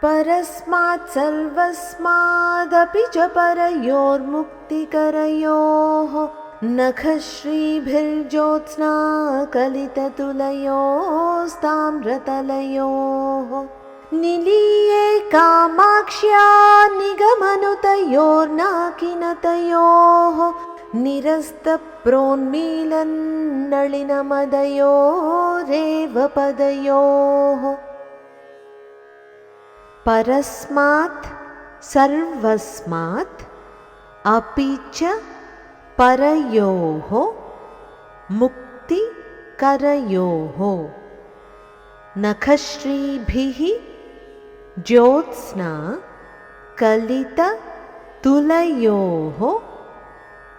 परस्मात् सर्वस्मादपि च परयोर्मुक्तिकरयोः नखश्रीभिर्ज्योत्स्ना कलिततुलयोस्ताम्रतलयोः निलीये कामाक्ष्या निगमनुतयोर्नाकिनतयोः निरस्तप्रोन्मीलन्नलिनमदयोरेव पदयोः परस्मात् सर्वस्मात् अपि च परयोः मुक्तिकरयोः नखश्रीभिः ज्योत्स्ना कलिततुलयोः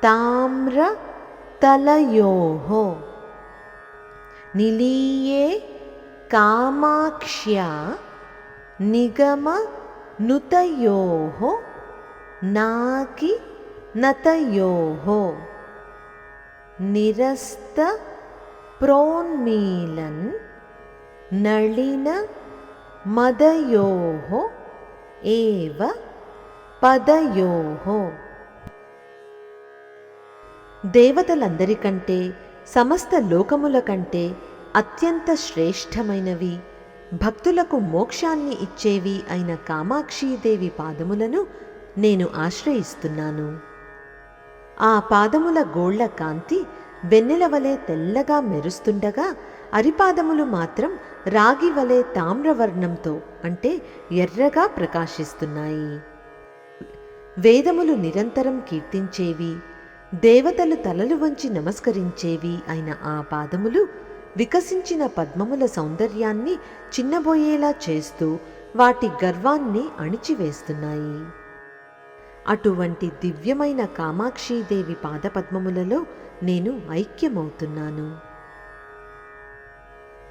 ताम्रतलयोः निलीये कामाक्ष्या निगमनुतयोः नाकिनतयोः निरस्तप्रोन्मीलन् नलिनमदयोः एव పదయోః. దేవతలందరికంటే సమస్త లోకముల కంటే అత్యంత శ్రేష్టమైనవి, భక్తులకు మోక్షాన్ని ఇచ్చేవి అయిన కామాక్షీదేవి పాదములను నేను ఆశ్రయిస్తున్నాను. ఆ పాదముల గోళ్ల కాంతి వెన్నెల వలె తెల్లగా మెరుస్తుండగా అరిపాదములు మాత్రం రాగి వలె తామ్రవర్ణంతో అంటే ఎర్రగా ప్రకాశిస్తున్నాయి. వేదములు నిరంతరం కీర్తించేవి, దేవతలు తలలు వంచి నమస్కరించేవి అయిన ఆ పాదములు వికసించిన పద్మముల సౌందర్యాన్ని చిన్నబోయేలా చేస్తూ వాటి గర్వాన్ని అణిచివేస్తున్నాయి. అటువంటి దివ్యమైన కామాక్షీదేవి పాదపద్మములలో నేను ఐక్యమవుతున్నాను.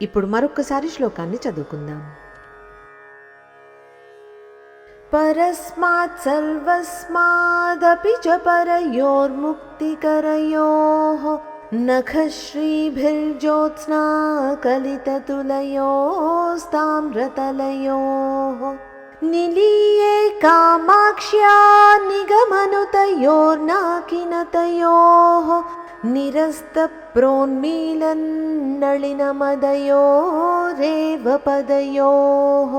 ఇప్పుడు మరొక్కసారి శ్లోకాన్ని చదువుకుందాం. परस्मात् सर्वस्मादपि च परयोर्मुक्तिकरयोः नखश्रीभिर्ज्योत्स्ना कलिततुलयोस्ताम्रतलयोः निलीये कामाक्ष्या निगमनुतयोर्नाकिनतयोः निरस्तप्रोन्मीलन्नलिनमदयोरेव पदयोः